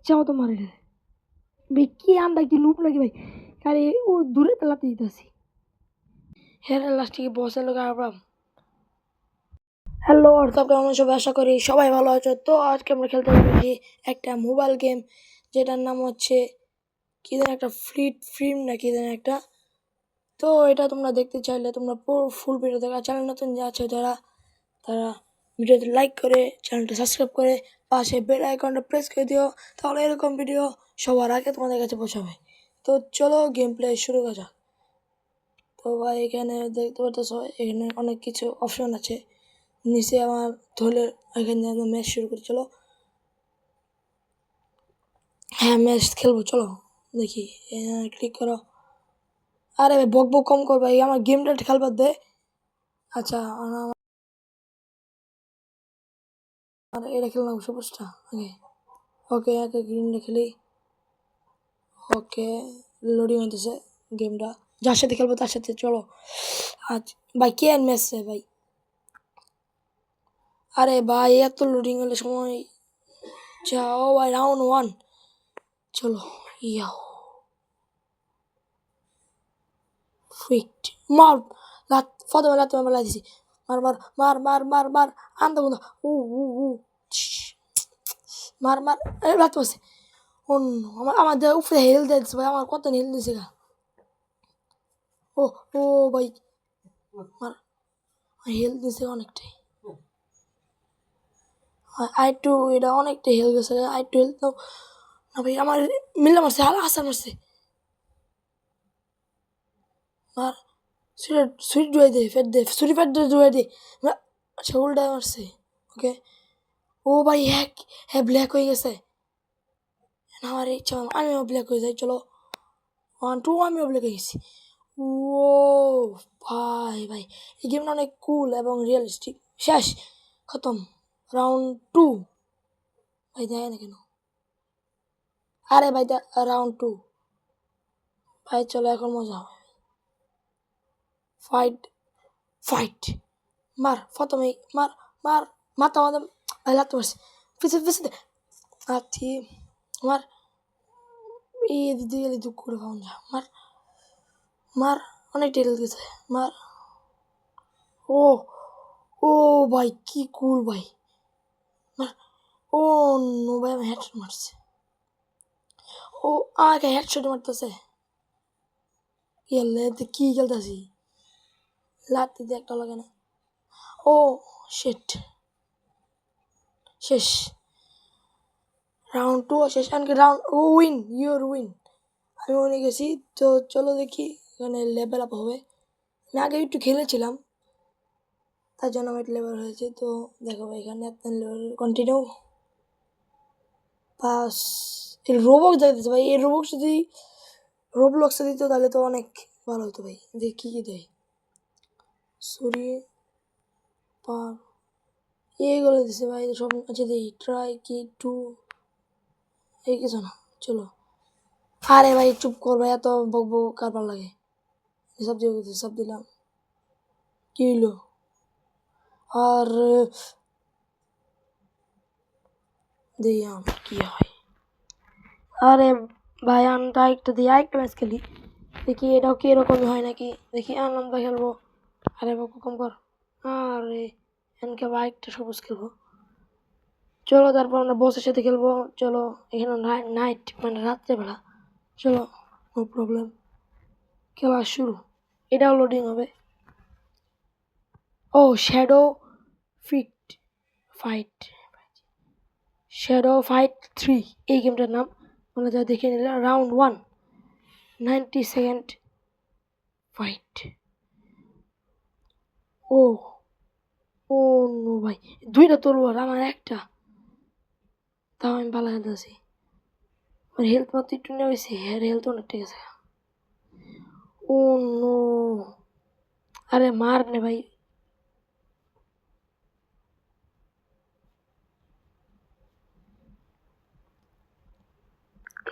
ইচ্ছা মতো মারে রে ভাই, কি আমরা কি নুপ নাকি ভাই, আরে ও দূরে পেলাতে দিতেছি। হ্যাঁ লাস্টে কি বসে লোক আবার। হ্যালো হোয়াটসঅ্যাপ, কেমন সবাই? আশা করি সবাই ভালো আছে। তো আজকে আমরা খেলতে পারছি একটা মোবাইল গেম, যেটার নাম হচ্ছে কি যেন একটা ফিল্ম না কি যেন একটা। তো এটা তোমরা দেখতে চাইলে তোমরা পুরো ফুল ভিডিও দেখা, চ্যানেল নতুন যে আছে যারা তারা ভিডিওতে লাইক করে চ্যানেলটা সাবস্ক্রাইব করে পাশে বেল আইকনটা প্রেস করে দিও, তাহলে এরকম ভিডিও সবার আগে তোমাদের কাছে পৌঁছাবে। তো চলো গেম প্লে শুরু করা যাক। তো ভাই এখানে দেখতে পাচ্ছ এখানে অনেক কিছু অপশন আছে, নিচে আমার ধরলে এখানে আমরা ম্যাচ শুরু করি। চলো হ্যাঁ ম্যাচ খেলবো, চলো দেখি ক্লিক করো। আরে ভাই বক বক কম কর ভাই, আমার গেমটা খেলবার দে। আচ্ছা এটা খেললাম সবুজটা আগে। ওকে আগে গ্রিনটা খেলি। ওকে লোডিং হইতেছে গেমটা, যার সাথে খেলবো তার সাথে। চলো আজ ভাই কে আর ম্যাচ ভাই, আরে ভাই এত লোডিং হলে সময় যাও ভাই। রাউন্ড 1 চলো। ইয়াও ফিট মার লাত ফটো লাত মার দিছি। মার মার মার মার মার মার আন্দা বন্ধ। উ উ উ মার মার এই লাত মারছে। আমার আমাদের উপরে হেল দিয়েছে ভাই, আমার কত হেল দিয়েছে গা। ও ও ভাই মার হেল দিয়েছে অনেকটাই। আই টু এটা অনেকটাই হেল গেছে। আই টু হেল তো না ভাই, আমার মিল্লা মারছে, হাল আসার মারছে। মার সুইট সুইট ডুয়ে দে, ফেট দে, সুরি ফেট দে, ডুয়ে দে। আচ্ছা উল্টায় মারছে। ওকে ও ভাই হ্যাক, হ্যাঁ ব্ল্যাক হয়ে গেছে। আমার ইচ্ছা আমিও ব্ল্যাক হয়ে যাই। চলো 1 2 আমিও ব্ল্যাক হয়ে গেছি। ও ভাই ভাই এই গেমটা অনেক কুল এবং রিয়েলিস্টিক। শেষ খতম রাউন্ড 2। ভাই দেয় না কেন? আরে ভাই রাউন্ড 2 ভাই, চলো এখন মজা হবে। ফাইট ফাইট মার প্রথমে মার মার মাথা মাথা ভাই লাগতে পারছি। পিছিয়ে পিছিয়ে আছি আমার এই দিদি গেলে দুঃখ করে পাওয়া যা। মার মার অনেক টেল গেছে। মার ও ও ভাই কি কুল ভাই। মার ও নো ভাই, আমি হেডশট মারছে। ও আমাকে হেডশট মারতেছে। ইয়ালে কি খেলতেছি, লাত দিতে একটা লাগে না। ও শিট শেষ রাউন্ড 2 শেষ। এমনকি রাউন্ড উইন, ইউর উইন, আমি উইনে গেছি। তো চলো দেখি এখানে লেভেল আপ হবে। আমি আগে একটু খেলেছিলাম তার জন্য আমার লেভেল হয়েছে। তো দেখো এখানে আপনার লেভেল কন্টিনিউ পাস। এই রোবক্স দেখতেছে ভাই, এই রোবক্স যদি রোবলক্সে দিত তাহলে তো অনেক ভালো হতো ভাই। দেখি কী কী দেয়। সরি পার এইগুলো দিছে ভাই সব। আচ্ছা দেখি ট্রাই কি টু, এই কিছু না। চলো আরে ভাই চুপ কর ভাই, এত বক বক কারবার লাগে। সব দিয়ে সব দিলাম, কি হইলো? আর দেখি আমার কি হয়। আরে ভাই আনটা একটা দিয়ে আরেকটা ম্যাচ খেলি, দেখি এটাও কি এরকমই হয় নাকি। দেখি আনন্দা খেলবো। আরে বাবু কম কর। আরে এনকে আরেকটা সবুজ খেলবো। চলো তারপর আমরা বসের সাথে খেলবো। চলো এখানে নাইট মানে রাত্রেবেলা। চলো নো প্রবলেম, খেলা শুরু। এটাও লোডিং হবে। ও shadow fit fight, shadow fight 3 এই গেমটার নাম। মানে যা দেখে নিলে round 1 90 second fight. Oh oh no ভাই, দুইটা তলোয়ার আমার একটা, তাও আমি ভালো খেলতেছি। আমার হেলথ মাত্র একটু নেওয়া হয়েছে, হ্যাঁ হেলথ অনেক ঠিক আছে। ও নো, আরে মার নে ভাই।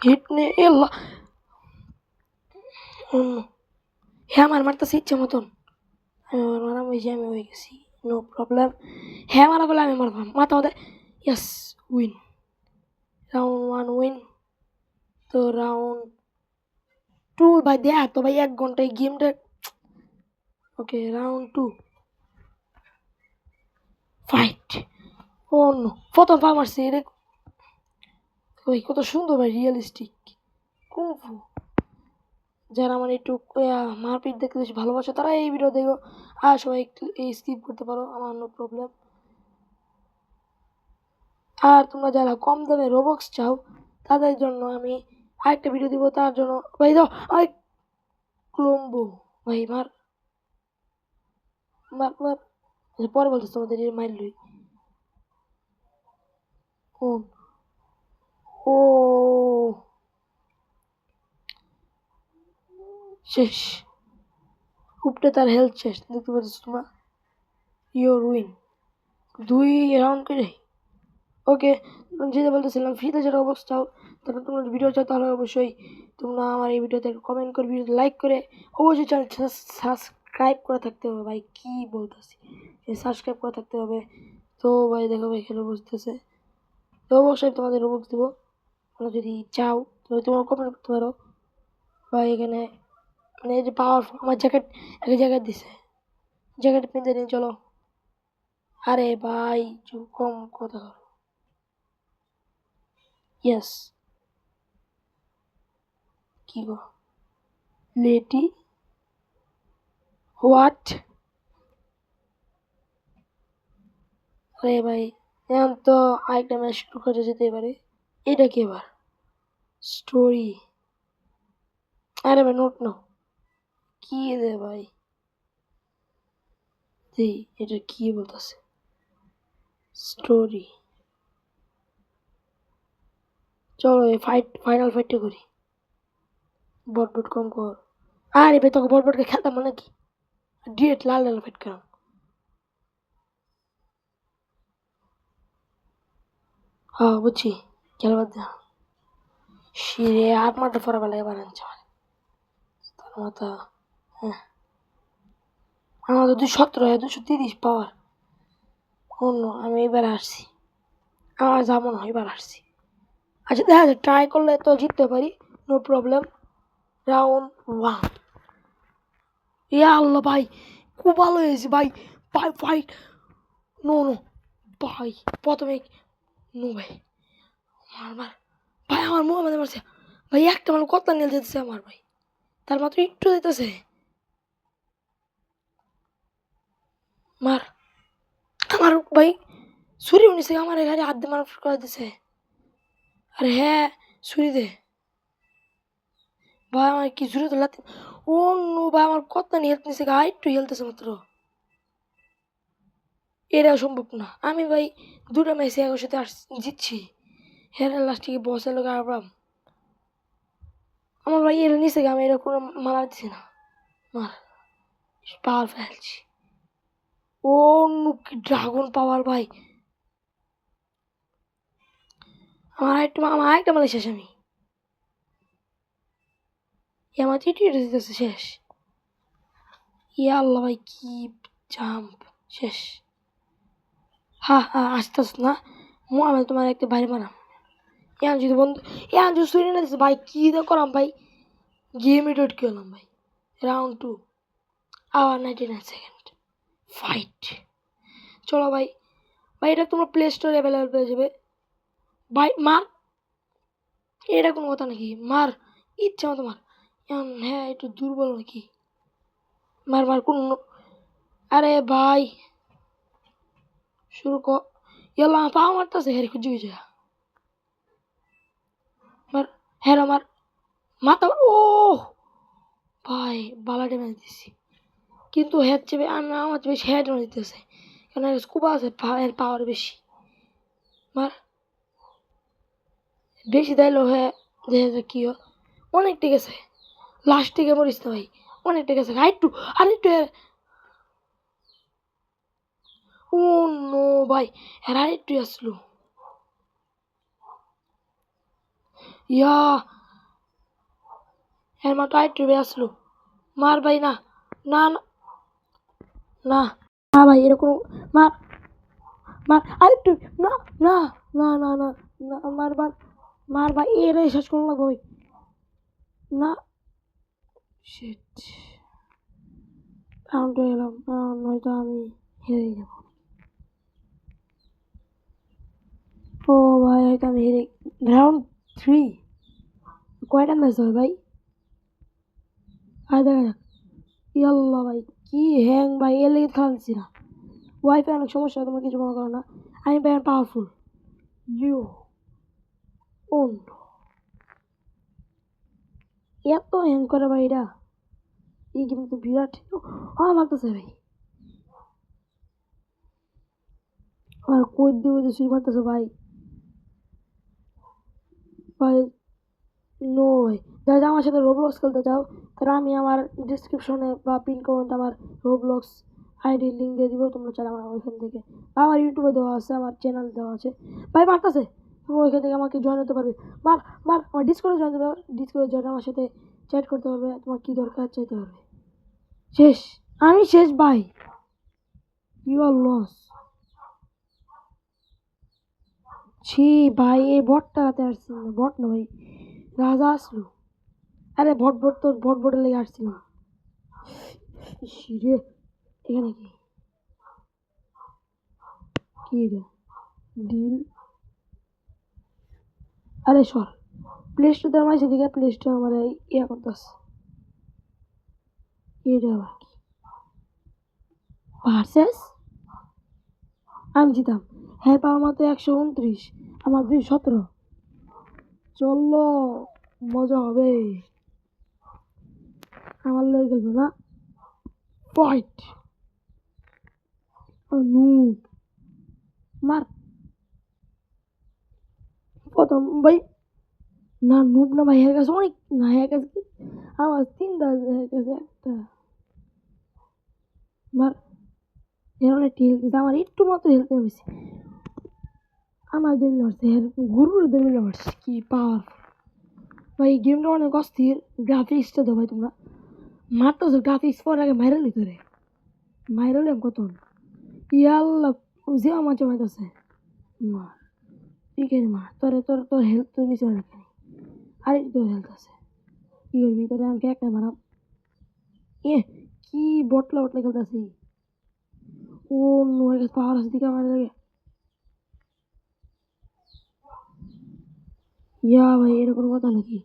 হিট নে এল্লা। ও নো, হ্যাঁ আমার মারতেছে ইচ্ছে মতন। আমি আমার মারাম হয়েছি, আমি হয়ে গেছি। নো প্রবলেম, হ্যাঁ মারা বলে আমি মারবাম মাথা মাথায়। ইয়াস উইন, রাউন্ড 1 উইন। তো রাউন্ড 2 ভাই দেখ তো ভাই 1 ঘন্টায় গেমটা। ওকে রাউন্ড 2 ফাইট। ও নো প্রথম পা মারছি এটা ভাই কত সুন্দর ভাই রিয়েলিস্টিক কুংফু। যারা মানে একটু মারপিট দেখতে বেশি ভালোবাসে তারা এই ভিডিও দেখো, আর সবাই এই স্কিপ করতে পারো, আমার নো প্রবলেম। আর তোমরা যারা কম দামে রোবক্স চাও তাদের জন্য আমি আরেকটা ভিডিও দিব, তার জন্য ভাই দাও আই ক্লোম্বো ভাই মার মার মার। পরে বলতেছ তোমাদের মাইল লই। ও ও শেষ, উপরে তার হেলথ শেষ, দেখতে পাচ্ছ তোমরা। ইয়োর উইন 2 রাউন্ড করে। ওকে যেটা বলতেছিলাম, ফ্রিতে যারা রোবক্স চাও তারপর তোমরা ভিডিও চাও তাহলে অবশ্যই তোমরা আমার এই ভিডিওতে কমেন্ট করে ভিডিও লাইক করে অবশ্যই চ্যানেল সাবস্ক্রাইব করে থাকতে হবে। ভাই কি বলতেছি, সাবস্ক্রাইব করে থাকতে হবে। তো ভাই দেখো ভাই খেলে বুঝতেছে, তো অবশ্যই তোমাদের রোবক্স দেবো, তোমরা যদি চাও তবে তোমরা কমেন্ট করতে পারো। ভাই এখানে মানে এই যে পাওয়ারফুল আমার জ্যাকেট এক জায়গায় দিছে, জ্যাকেট পিনতে নিয়ে চলো। আরে ভাই কম কথা বলো। ইয়েস কি গো লেটি হোয়াট। আরে ভাই এখন তো আরেকটা ম্যাচ শুরু করে যেতে পারে। এটা কি এবার স্টোরি? আরে ভাই নোট নাও কি রে ভাই, এটা কি বলতেছে স্টোরি। চলো এই ফাইনাল ফাইটটা করি। বট কম কর। আরে ভাই তোকে বটকে খেলতাম মানে কি ডিরেক্ট লাল লাল ফাইট করাম। হ্যাঁ বুঝছি খেলবার দে। শিরে আত্মাটা ফরা বেলা এবার আনছে তার মাথা। হ্যাঁ আমার তো 217 230 পাওয়ার। অন্য আমি এবার আসছি, আমার যেমন হয় এবার আসছি। আচ্ছা দেখা যায় ট্রাই করলে তো জিততে পারি, নো প্রবলেম। রাউন্ড 1। ইয়া আল্লাহ ভাই খুব ভালো হয়েছে ভাই। ভাই ফাইট নো নো ভাই প্রথমে নো ভাই মার ভাই আমার মুখ আমাদের মারছে ভাই, একটা মানুষ কত নিয়ে যেতেছে আমার ভাই, তার মাত্র একটু দিতেছে মার। আমার ভাই ছুরি উনিছে আমার এখানে হাত দিয়ে মার করে দিছে। আরে হ্যাঁ ছুরি দে ভাই, আমার কি ছুরি তো লাগতে। ও নো ভাই আমার কত নিয়ে হেল্প নিছে, একটু হেলতেছে মাত্র। এটা সম্ভব না, আমি ভাই 2টা ম্যাচে একর সাথে জিতছি, হ্যাঁ লাস্টে বসে লোক আরাম। আমার ভাই এরা নিচে আমি এটা কোনো মারা দিচ্ছি না, মার পাওয়ার ফেলছি। ও ড্রাগন পাওয়ার ভাই, আমার আরেকটা মালে শেষ। আমি আমার টিটি দিতেছে শেষ। ইয়া আল্লাহ ভাই কি জাম্প শেষ। হা হা আসতে না আমি তোমার একটা বাইরে মারাম। এখন যদি বন্ধু এখন যদি শুনে না ভাই কি করাম ভাই, গেম এডিট করলাম ভাই। রাউন্ড 2 আবার 99 সেকেন্ড ফাইট। চলো ভাই, ভাই এটা তোমরা প্লে স্টোরে অ্যাভেলেবেল পেয়ে যাবে ভাই। মার এটা কোনো কথা নাকি, মার ইচ্ছা মতো মার। এখন হ্যাঁ একটু দুর্বল নাকি, মার মার কোন। আরে ভাই শুরু কর। ইয়াল্লা পাও মারতেছে হেরে খুঁজে খুঁজে মার। হ্যাঁ মার মাথা। ও ভাই বালা ড্যামেজ দিছি, কিন্তু হেড চেপে আমার চেয়ে বেশি হেড মার দিতেছে, কারণ স্কুবা আছে পাওয়ার বেশি। মার বেশি দিলো হ্যাঁ দেখে কি অনেক ঠিক আছে, লাস্ট থেকে মরিস না ভাই, অনেক ঠিক আছে আরেকটু আরেকটু। ও নো ভাই হ্যাঁ আরেকটু আসলো। ইয়া হ্যাঁ মাত্র আরেকটু আসলো। মার ভাই না না না না না ভাই এরকম মার মার আরেকটু। না না না না না না মার মার মার ভাই এর শেষ করলো না ভাই। না শিট, আউট হয়ে গেলাম, নয়তো আমি হেরে যাব। ও ভাই, হয়তো আমি হেরে। রাউন্ড 3 কয়টা ম্যাচ হয় ভাই? দেখা যাক। ইয়াল্লা ভাই, কি হ্যাং ভাই, এর লেগে খেলছি না। ওয়াইফাই অনেক সমস্যা, তোমার কিছু মনে করো না। আমি ভাই পাওয়ারফুল। ইউ ও এত হ্যাং করে ভাই এটা, এই গেম তো বিরাট। মারতেছে ভাই, আর কই দিয়ে শুরু মারতেছে ভাই। ভাই নো ভাই, যারা আমার সাথে রোবলক্স খেলতে চাও তারা আমি আমার ডিসক্রিপশনে বা পিন কমেন্ট আমার রোবলক্স আইডি লিঙ্ক দিয়ে দিব, তোমরা চাইলে আমার ওইখান থেকে, বা আমার ইউটিউবে দেওয়া আছে, আমার চ্যানেল দেওয়া আছে। ভাই মারতেছে, তুমি ওইখান থেকে আমাকে জয়েন হতে পারবে। মার মার, আমার ডিসকর্ডে জয়েন হতে পারবে, ডিসকর্ডে জয়েন আমার সাথে চ্যাট করতে পারবে, তোমার কী দরকার চাইতে পারবে। শেষ, আমি শেষ ভাই, ইউ আর লস। ছি ভাই, এই বটটা হাতে আসছিল না, বট না ভাই, রাজা আসলো। আরে ভট ভট, তোর ভট ভটের লেগে আসছিলাম। রে এখানে কি কি রে ডিল? আরে সর, প্লে স্টোর তো আমার সেদিকে, প্লে স্টোর আমার ইয়া করতেছে। এটা আবার কি ভার্সেস? আমি জিতাম। হ্যাঁ, পাওয়ার মাত্র 129, আমার 217। চলো, মজা হবে। আমার লেগে গেল না ফাইট। নুব মার প্রথম ভাই। না নুব না ভাই, এর কাছে অনেক, না এর কাছে আমার 3টা, এর কাছে একটা। মার, এর অনেক হেলথ দিতে, আমার একটু মাত্র হেলথ নেমেছে। আমার দিন মারছে, এর গুরুর দিন মারছে, কি পাওয়ার ভাই। গেমটা অনেক অস্থির, গ্রাফিক্সটা দাও ভাই তোমরা। মারতেছো গ্রাফিক্স পর আগে মাইরা লইতে রে, মাইরা লইম কত। ইয়াল্লা, যে আমার জমাইতেছে। মার, ঠিক আছে মার, তোর তোর তোর হেলথ তো নিচে অনেক, আর তোর হেলথ আছে, কি করবি তোরে আমাকে একটা মারাম। এ কি বটলা বটলা খেলতেছি। ও নো, পাওয়ার আছে দিকে আমার লাগে। ইয়া ভাই, এরকম কথা নাকি?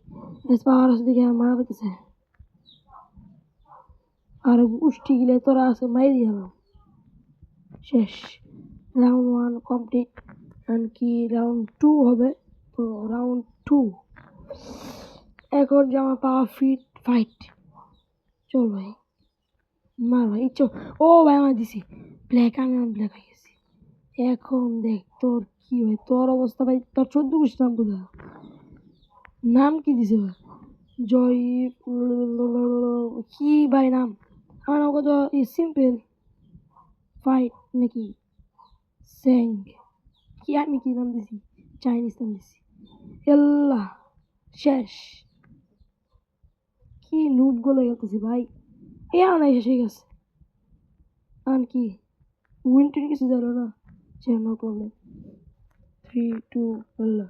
পাওয়ার আছে দিকে মারা পেতেছে, আর গোষ্ঠী গিলে তোরা আছে মাইরি গেলাম। শেষ, রাউন্ড 1 কমপ্লিট। এন্ড কি রাউন্ড 2 হবে? তো রাউন্ড 2 এখন জামা পাওয়া ফিট ফাইট। চল ভাই, মার ভাই, চল। ও ভাই, আমার দিছি ব্ল্যাক, আমি ব্ল্যাক হয়ে গেছি। এখন দেখ তোর কি হয়, তোর অবস্থা ভাই। তোর 14 গোষ্ঠী নাম বোঝা, নাম কি দিছে ভাই? জয় কি ভাই নাম? আমার নাম কত সিম্পল ফাইট নাকি স্যাং, কি আমি কি নাম দিছি? চাইনিজ নাম দিছি। এল্লা শেষ, কি নুব গুলো গেতেছি ভাই। এ নাই শেষ হয়ে গেছে। আর কি উইন্টার কিছু জানো না? No problem. 3 2 এল্লা,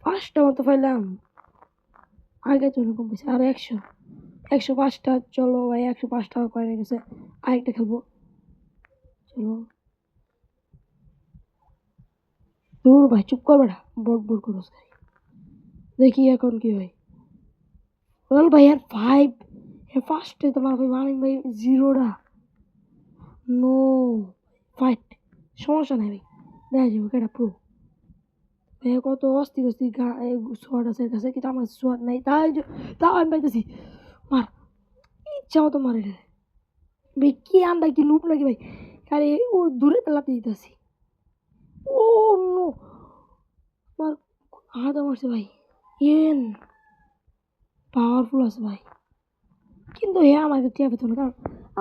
ফার্স্টটা মতো পাইলাম। আগে জন্য কম পেয়েছে, আর 105টা। চলো ভাই, 105টা করে গেছে, আরেকটা খেলবো। চলো, দূর ভাই, চুপ কর বেটা, বট বট করস। দেখি এখন কি হয়। বল ভাই, আর 5 ফার্স্টে তোমার ভাই মালিক ভাই 0টা। নো ফাইট, সমস্যা নাই ভাই, দেখা যাবে কেটা প্রো। ভাই কত অস্থির অস্থির সোয়াড আছে কাছে, কিন্তু আমার সোয়াড নাই, তাও আমি পাইতেছি। মার, ইচ্ছা মতো মারে রে ভাই। কি আন্ডা, কি লুপ নাকি ভাই? আরে ও দূরে পেলাতে দিতেছি। ও নো, আমার হাত মারছে ভাই। ইয়েন পাওয়ারফুল আছে ভাই, কিন্তু হ্যাঁ আমাকে টিয়া পেত না, কারণ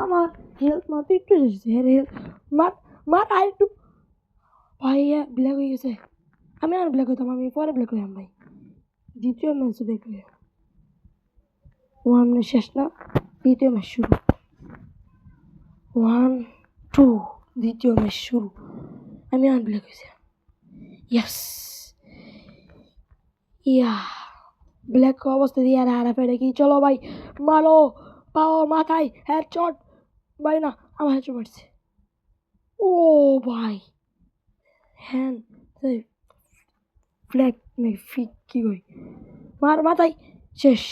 আমার হেলথ মাত্র একটু এসেছে। হ্যাঁ হেলথ, মার মার, আর একটু। ভাই ব্ল্যাক হয়ে গেছে, আমি আর ব্ল্যাক হইতাম, আমি পরে ব্ল্যাক হইলাম ভাই। দ্বিতীয় ম্যাচ ব্ল্যাক হয়ে, ওয়ান শেষ না, দ্বিতীয় ম্যাচ শুরু। 1 2, দ্বিতীয় ম্যাচ শুরু। আমি আনব্ল্যাক হয়েছি, ইয়াস, ইয়া ব্ল্যাক অবস্থা দিয়ে আর হারা ফেলে কি চলো ভাই মারো পাও মাথায় হেডশট ভাই না আমার হেডশট মারছে ও ভাই হ্যাঁ ফ্ল্যাগ ফিক কি কই মার মাথায় শেষ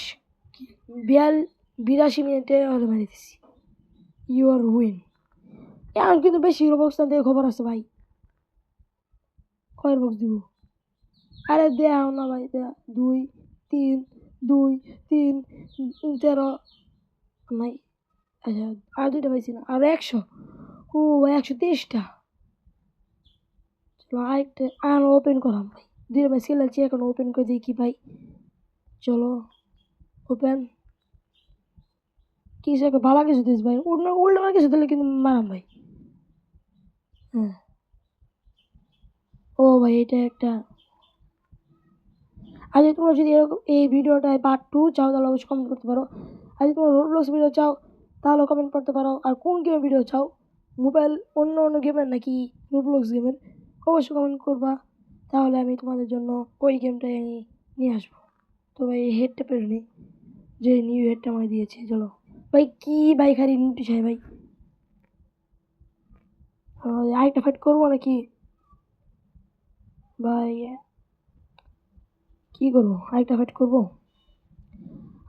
82 মিনিটে ওরে মারি দিছি ইউ আর উইন এখন কিন্তু বেশি বক্স থেকে খবর আছে ভাই কয়ের বক্স দিব আরে দেও না ভাই দেয়া 2 3 2 3 13 নাই আচ্ছা আর দুইটা পাইছি না আর 100 ও ভাই 123টা চলো আরেকটা আর ওপেন করাম ভাই দুইটা ভাই সিল আছে এখন ওপেন করে দিই কি ভাই চলো ওপেন কিছু একটা ভালো কিছু দিস ভাই উল্টো উল্টো কিছু দিলে কিন্তু মারাম ভাই হ্যাঁ ও ভাই এটা একটা আজ তোমরা যদি এরকম এই ভিডিওটায় পার্ট 2 চাও তাহলে অবশ্যই কমেন্ট করতে পারো আর যদি তোমরা রোবলক্স ভিডিও চাও তাহলে কমেন্ট করতে পারো আর কোন গেমের ভিডিও চাও মোবাইল অন্য অন্য গেমের নাকি রোবলক্স গেমের অবশ্যই কমেন্ট করবা তাহলে আমি তোমাদের জন্য ওই গেমটাই আমি নিয়ে আসবো তো ভাই এই হেডটা পেরে নিই যে নিউ হেডটা আমায় দিয়েছে চলো ভাই কি ভাই খালি নিতে চাই ভাই আরেকটা ফাইট করবো নাকি ভাই কি করবো আরেকটা ফাইট করবো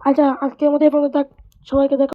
আচ্ছা আজকের মতো এই পর্যন্ত থাক সবাইকে দেখা